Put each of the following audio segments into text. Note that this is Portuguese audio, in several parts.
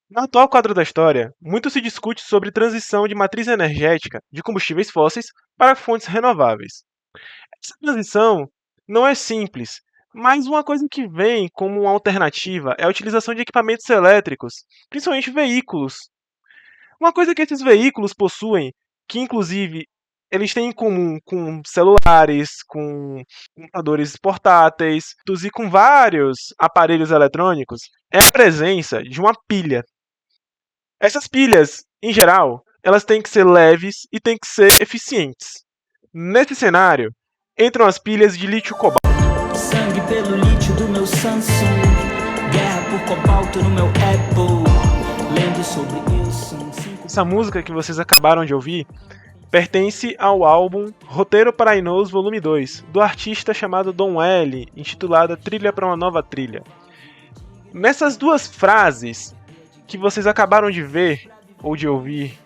No atual quadro da história, muito se discute sobre transição de matriz energética de combustíveis fósseis para fontes renováveis. Essa transição não é simples, mas uma coisa que vem como uma alternativa é a utilização de equipamentos elétricos, principalmente veículos. Uma coisa que esses veículos possuem, que inclusive eles têm em comum com celulares, com computadores portáteis e com vários aparelhos eletrônicos, é a presença de uma pilha. Essas pilhas, em geral, elas têm que ser leves e têm que ser eficientes. Nesse cenário, entram as pilhas de lítio-cobalto. Sangue pelo lítio do meu Samsung, guerra por cobalto no meu Apple, lendo sobre Wilson. Essa música que vocês acabaram de ouvir pertence ao álbum Roteiro para Inos Volume 2, do artista chamado Don L, intitulada Trilha para uma Nova Trilha. Nessas duas frases que vocês acabaram de ver ou de ouvir,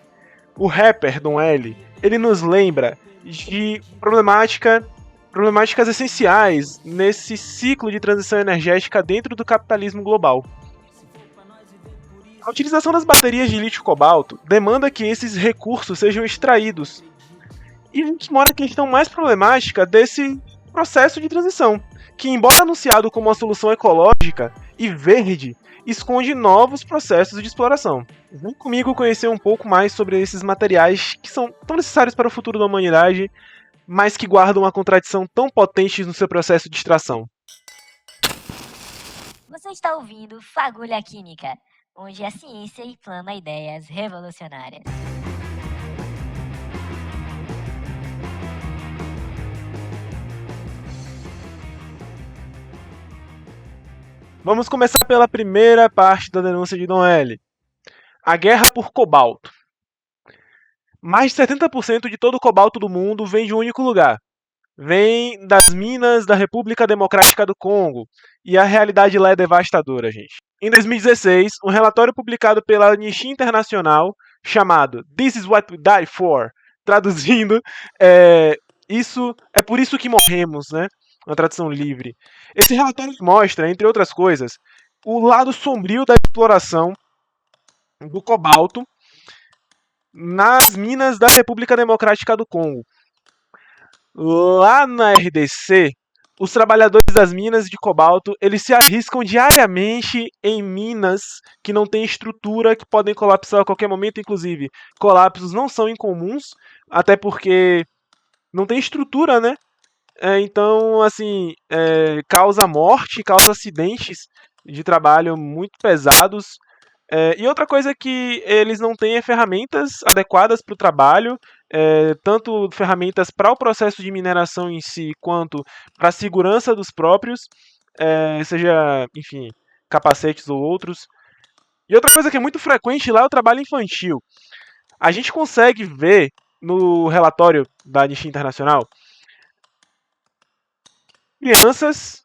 o rapper Don L, ele nos lembra de problemáticas essenciais nesse ciclo de transição energética dentro do capitalismo global. A utilização das baterias de lítio-cobalto demanda que esses recursos sejam extraídos. E a gente mora a questão mais problemática desse processo de transição, que, embora anunciado como uma solução ecológica e verde, esconde novos processos de exploração. Vem comigo conhecer um pouco mais sobre esses materiais que são tão necessários para o futuro da humanidade, mas que guardam uma contradição tão potente no seu processo de extração. Você está ouvindo Fagulha Química, onde a ciência inflama ideias revolucionárias. Vamos começar pela primeira parte da denúncia de Don L. A guerra por cobalto. Mais de 70% de todo o cobalto do mundo vem de um único lugar. Vem das minas da República Democrática do Congo. E a realidade lá é devastadora, gente. Em 2016, um relatório publicado pela Anistia Internacional, chamado This is what we die for, traduzindo, isso é por isso que morremos, né? Uma tradução livre. Esse relatório mostra, entre outras coisas, o lado sombrio da exploração do cobalto nas minas da República Democrática do Congo. Lá na RDC, os trabalhadores das minas de cobalto, eles se arriscam diariamente em minas que não têm estrutura, que podem colapsar a qualquer momento, inclusive. Colapsos não são incomuns, até porque não tem estrutura, né? Então, assim, causa morte, causa acidentes de trabalho muito pesados. E outra coisa é que eles não têm ferramentas adequadas para o trabalho, tanto ferramentas para o processo de mineração em si, quanto para a segurança dos próprios, seja, enfim, capacetes ou outros. E outra coisa que é muito frequente lá é o trabalho infantil. A gente consegue ver no relatório da Anistia Internacional crianças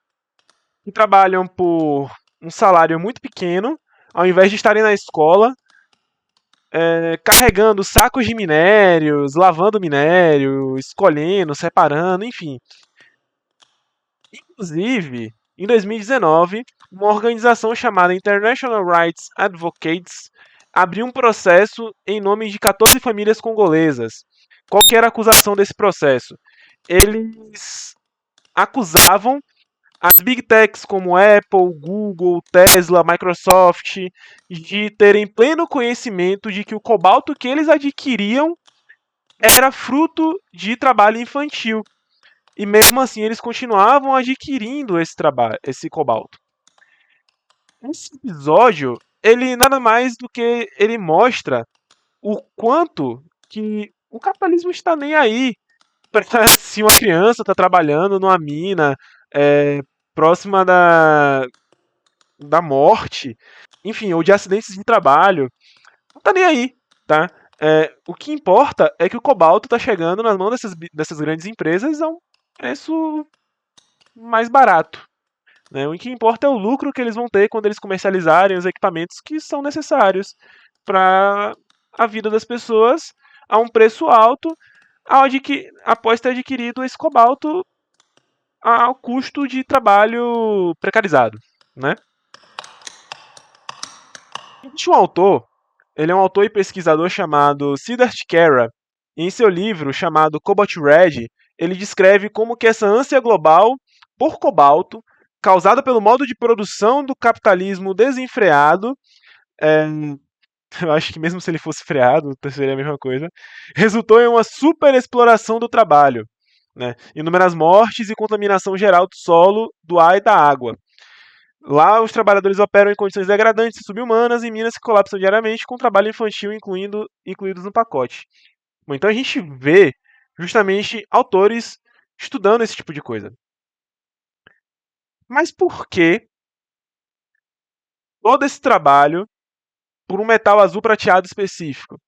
que trabalham por um salário muito pequeno, ao invés de estarem na escola, carregando sacos de minérios, lavando minério, escolhendo, separando, enfim. Inclusive, em 2019, uma organização chamada International Rights Advocates abriu um processo em nome de 14 famílias congolesas. Qual que era a acusação desse processo? Eles acusavam as big techs como Apple, Google, Tesla, Microsoft de terem pleno conhecimento de que o cobalto que eles adquiriam era fruto de trabalho infantil. E mesmo assim eles continuavam adquirindo esse cobalto. Esse episódio, ele nada mais do que ele mostra o quanto que o capitalismo está nem aí para se uma criança está trabalhando numa mina próxima da morte, enfim, ou de acidentes de trabalho, não tá nem aí, tá? O que importa é que o cobalto está chegando nas mãos dessas grandes empresas a um preço mais barato. Né? O que importa é o lucro que eles vão ter quando eles comercializarem os equipamentos que são necessários para a vida das pessoas a um preço alto após ter adquirido esse cobalto ao custo de trabalho precarizado. Né? Existe um autor, ele é um autor e pesquisador chamado Siddharth Kara. E em seu livro chamado Cobalt Red, ele descreve como que essa ânsia global por cobalto, causada pelo modo de produção do capitalismo desenfreado, é, eu acho que mesmo se ele fosse freado, seria a mesma coisa, resultou em uma superexploração do trabalho, né? Inúmeras mortes e contaminação geral do solo, do ar e da água. Lá, os trabalhadores operam em condições degradantes e subhumanas em minas que colapsam diariamente, com trabalho infantil incluídos no pacote. Bom, então a gente vê justamente autores estudando esse tipo de coisa. Mas por que todo esse trabalho por um metal azul prateado específico?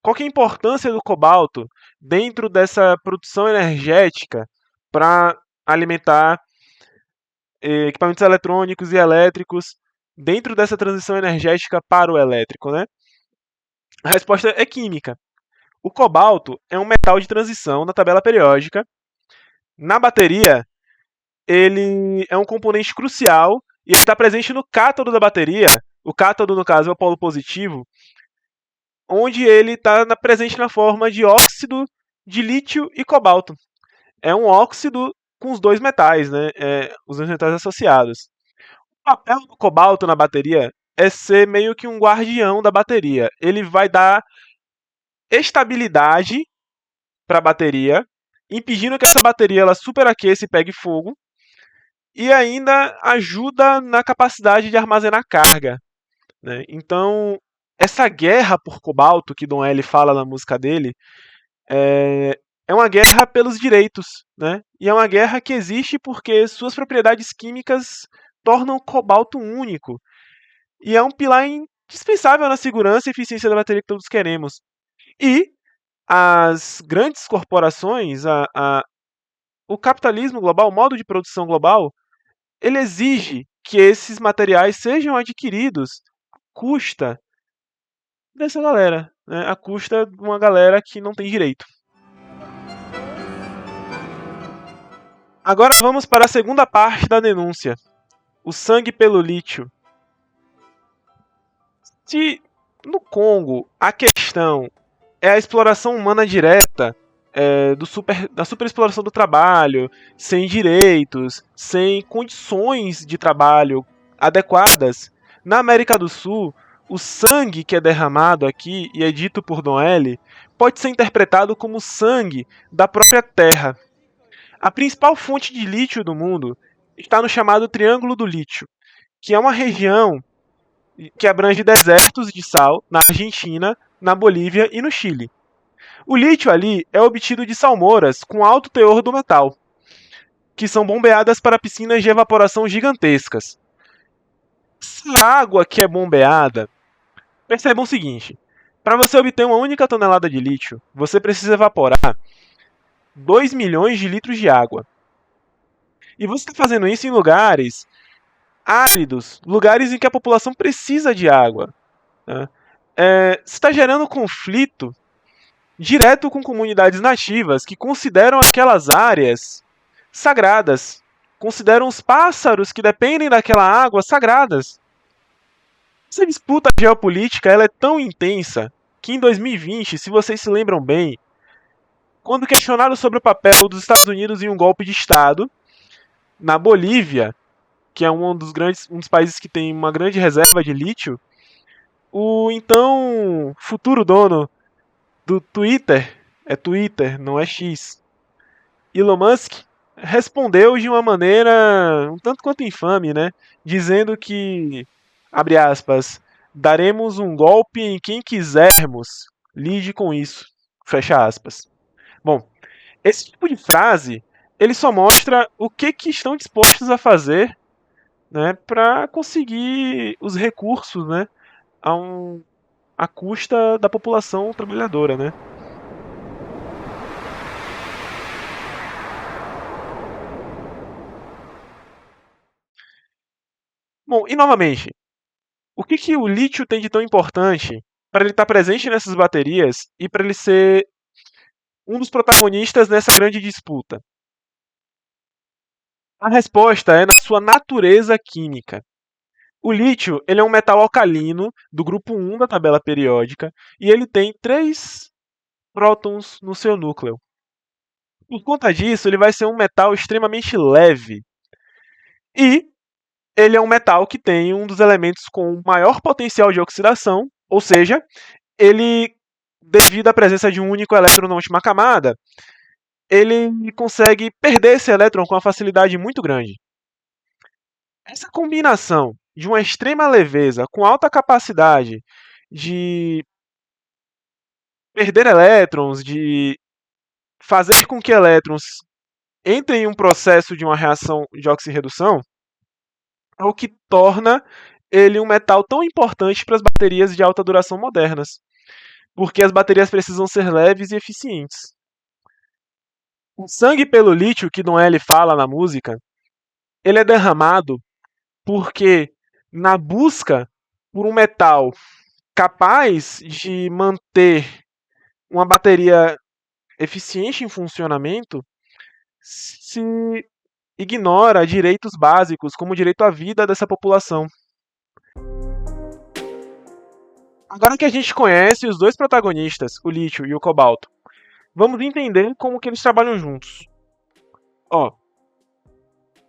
Qual que é a importância do cobalto dentro dessa produção energética para alimentar equipamentos eletrônicos e elétricos dentro dessa transição energética para o elétrico, né? A resposta é química. O cobalto é um metal de transição na tabela periódica. Na bateria, ele é um componente crucial e ele está presente no cátodo da bateria. O cátodo, no caso, é o polo positivo, onde ele está presente na forma de óxido de lítio e cobalto. É um óxido com os dois metais, né? Os dois metais associados. O papel do cobalto na bateria é ser meio que um guardião da bateria. Ele vai dar estabilidade para a bateria, impedindo que essa bateria ela superaqueça e pegue fogo, e ainda ajuda na capacidade de armazenar carga, né? Então, essa guerra por cobalto que Dom L fala na música dele é uma guerra pelos direitos, né? E é uma guerra que existe porque suas propriedades químicas tornam o cobalto único. E é um pilar indispensável na segurança e eficiência da bateria que todos queremos. E as grandes corporações, o capitalismo global, o modo de produção global, ele exige que esses materiais sejam adquiridos à custa dessa galera, né? À custa de uma galera que não tem direito. Agora vamos para a segunda parte da denúncia: o sangue pelo lítio. Se no Congo a questão é a exploração humana direta, da superexploração do trabalho, sem direitos, sem condições de trabalho adequadas, na América do Sul, o sangue que é derramado aqui e é dito por Dom L pode ser interpretado como sangue da própria terra. A principal fonte de lítio do mundo está no chamado Triângulo do Lítio, que é uma região que abrange desertos de sal na Argentina, na Bolívia e no Chile. O lítio ali é obtido de salmouras com alto teor do metal, que são bombeadas para piscinas de evaporação gigantescas. Essa água que é bombeada, percebam o seguinte: para você obter uma única tonelada de lítio, você precisa evaporar 2 milhões de litros de água. E você está fazendo isso em lugares áridos, lugares em que a população precisa de água, né? Está gerando conflito direto com comunidades nativas que consideram aquelas áreas sagradas, consideram os pássaros que dependem daquela água sagradas. Essa disputa geopolítica ela é tão intensa que em 2020, se vocês se lembram bem, quando questionado sobre o papel dos Estados Unidos em um golpe de Estado, na Bolívia, que é um dos países que tem uma grande reserva de lítio, o então futuro dono do Twitter, é Twitter, não é X, Elon Musk, respondeu de uma maneira um tanto quanto infame, né? Dizendo que, abre aspas, daremos um golpe em quem quisermos, lide com isso, fecha aspas. Bom, esse tipo de frase, ele só mostra o que estão dispostos a fazer, né, para conseguir os recursos, né, à custa da população trabalhadora, né? Bom, e novamente, o que o lítio tem de tão importante para ele estar presente nessas baterias e para ele ser um dos protagonistas nessa grande disputa? A resposta é na sua natureza química. O lítio ele é um metal alcalino do grupo 1 da tabela periódica e ele tem 3 prótons no seu núcleo. Por conta disso, ele vai ser um metal extremamente leve. E ele é um metal que tem um dos elementos com maior potencial de oxidação, ou seja, ele, devido à presença de um único elétron na última camada, ele consegue perder esse elétron com uma facilidade muito grande. Essa combinação de uma extrema leveza com alta capacidade de perder elétrons, de fazer com que elétrons entrem em um processo de uma reação de oxirredução, é o que torna ele um metal tão importante para as baterias de alta duração modernas, porque as baterias precisam ser leves e eficientes. O sangue pelo lítio, que Noelle fala na música, ele é derramado porque, na busca por um metal capaz de manter uma bateria eficiente em funcionamento, se ignora direitos básicos, como o direito à vida dessa população. Agora que a gente conhece os dois protagonistas, o lítio e o cobalto, vamos entender como que eles trabalham juntos. Ó,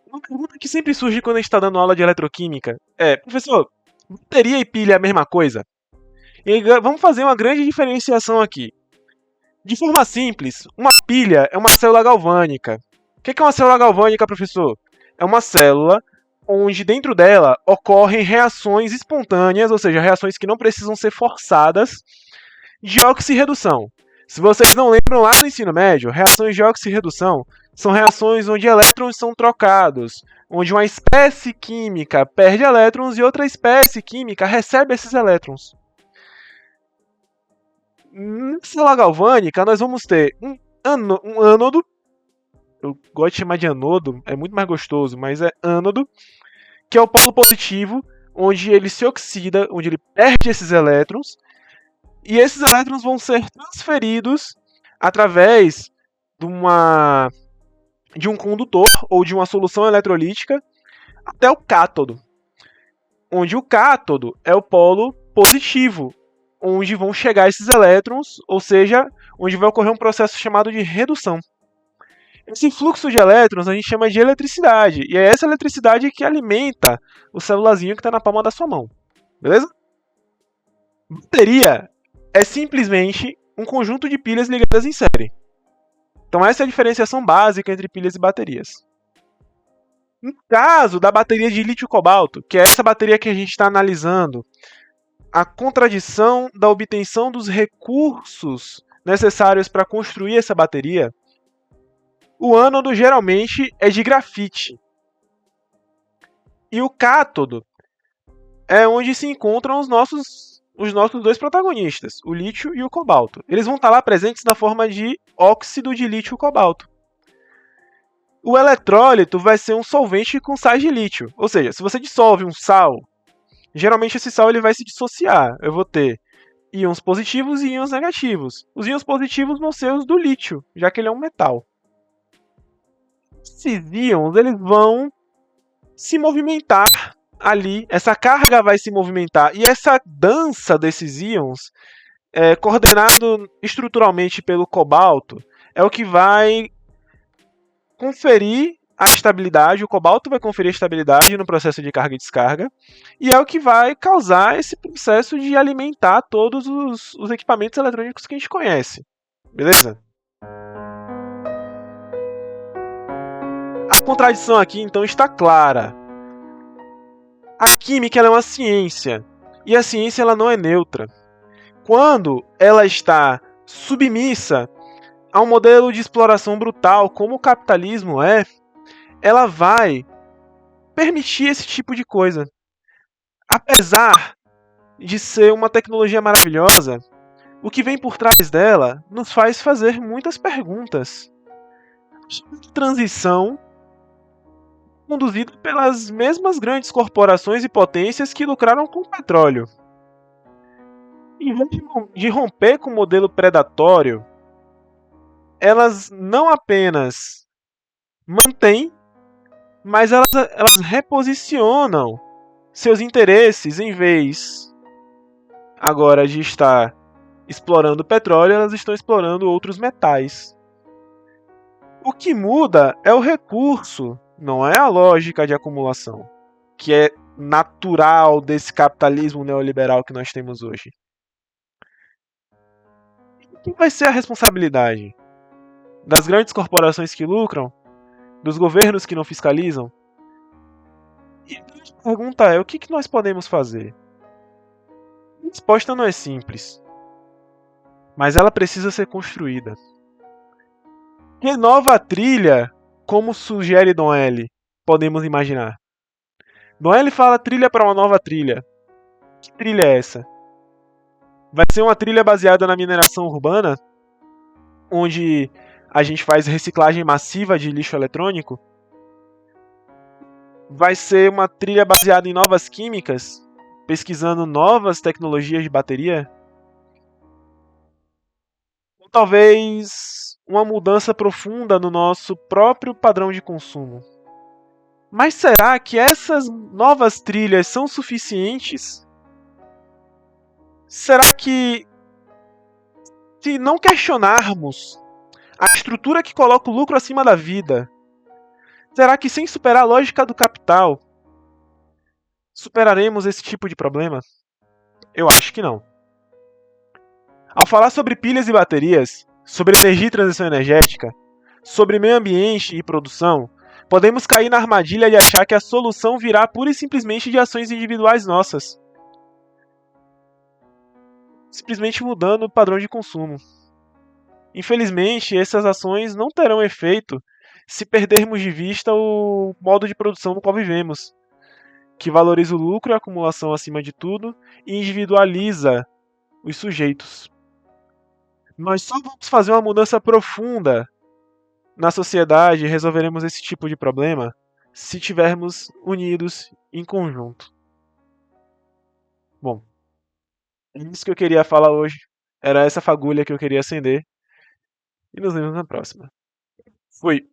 uma pergunta que sempre surge quando a gente está dando aula de eletroquímica é: professor, bateria e pilha é a mesma coisa? E vamos fazer uma grande diferenciação aqui. De forma simples, uma pilha é uma célula galvânica. O que é uma célula galvânica, professor? É uma célula onde dentro dela ocorrem reações espontâneas, ou seja, reações que não precisam ser forçadas, de oxirredução. Se vocês não lembram lá no ensino médio, reações de oxirredução são reações onde elétrons são trocados, onde uma espécie química perde elétrons e outra espécie química recebe esses elétrons. Na célula galvânica, nós vamos ter um ânodo, eu gosto de chamar de anodo, é muito mais gostoso, mas é ânodo, que é o polo positivo, onde ele se oxida, onde ele perde esses elétrons, e esses elétrons vão ser transferidos através de um condutor ou de uma solução eletrolítica até o cátodo, onde o cátodo é o polo positivo, onde vão chegar esses elétrons, ou seja, onde vai ocorrer um processo chamado de redução. Esse fluxo de elétrons a gente chama de eletricidade, e é essa eletricidade que alimenta o celulazinho que está na palma da sua mão. Beleza? Bateria é simplesmente um conjunto de pilhas ligadas em série. Então essa é a diferenciação básica entre pilhas e baterias. No caso da bateria de lítio-cobalto, que é essa bateria que a gente está analisando, a contradição da obtenção dos recursos necessários para construir essa bateria, o ânodo geralmente é de grafite. E o cátodo é onde se encontram os nossos dois protagonistas, o lítio e o cobalto. Eles vão estar lá presentes na forma de óxido de lítio-cobalto. O eletrólito vai ser um solvente com sais de lítio. Ou seja, se você dissolve um sal, geralmente esse sal ele vai se dissociar. Eu vou ter íons positivos e íons negativos. Os íons positivos vão ser os do lítio, já que ele é um metal. Esses íons eles vão se movimentar ali, essa carga vai se movimentar, e essa dança desses íons, coordenado estruturalmente pelo cobalto, é o que vai conferir a estabilidade, o cobalto vai conferir a estabilidade no processo de carga e descarga, e é o que vai causar esse processo de alimentar todos os equipamentos eletrônicos que a gente conhece. Beleza? A contradição aqui, então, está clara. A química ela é uma ciência, e a ciência ela não é neutra. Quando ela está submissa a um modelo de exploração brutal, como o capitalismo é, ela vai permitir esse tipo de coisa. Apesar de ser uma tecnologia maravilhosa, o que vem por trás dela nos faz fazer muitas perguntas. Transição conduzida pelas mesmas grandes corporações e potências que lucraram com o petróleo. Em vez de romper com o modelo predatório, elas não apenas mantêm, mas elas reposicionam seus interesses, em vez agora de estar explorando petróleo, elas estão explorando outros metais. O que muda é o recurso, não é a lógica de acumulação, que é natural desse capitalismo neoliberal que nós temos hoje. Quem vai ser a responsabilidade? Das grandes corporações que lucram? Dos governos que não fiscalizam? E a pergunta é, o que nós podemos fazer? A resposta não é simples, mas ela precisa ser construída. Que nova trilha, como sugere Dom L, podemos imaginar? Dom L fala trilha para uma nova trilha. Que trilha é essa? Vai ser uma trilha baseada na mineração urbana, onde a gente faz reciclagem massiva de lixo eletrônico? Vai ser uma trilha baseada em novas químicas, pesquisando novas tecnologias de bateria? Ou talvez uma mudança profunda no nosso próprio padrão de consumo? Mas será que essas novas trilhas são suficientes? Será que, se não questionarmos a estrutura que coloca o lucro acima da vida, será que sem superar a lógica do capital, superaremos esse tipo de problema? Eu acho que não. Ao falar sobre pilhas e baterias, sobre energia e transição energética, sobre meio ambiente e produção, podemos cair na armadilha de achar que a solução virá pura e simplesmente de ações individuais nossas. Simplesmente mudando o padrão de consumo. Infelizmente, essas ações não terão efeito se perdermos de vista o modo de produção no qual vivemos, que valoriza o lucro e a acumulação acima de tudo e individualiza os sujeitos. Nós só vamos fazer uma mudança profunda na sociedade e resolveremos esse tipo de problema se estivermos unidos em conjunto. Bom, é isso que eu queria falar hoje. Era essa fagulha que eu queria acender. E nos vemos na próxima. Fui!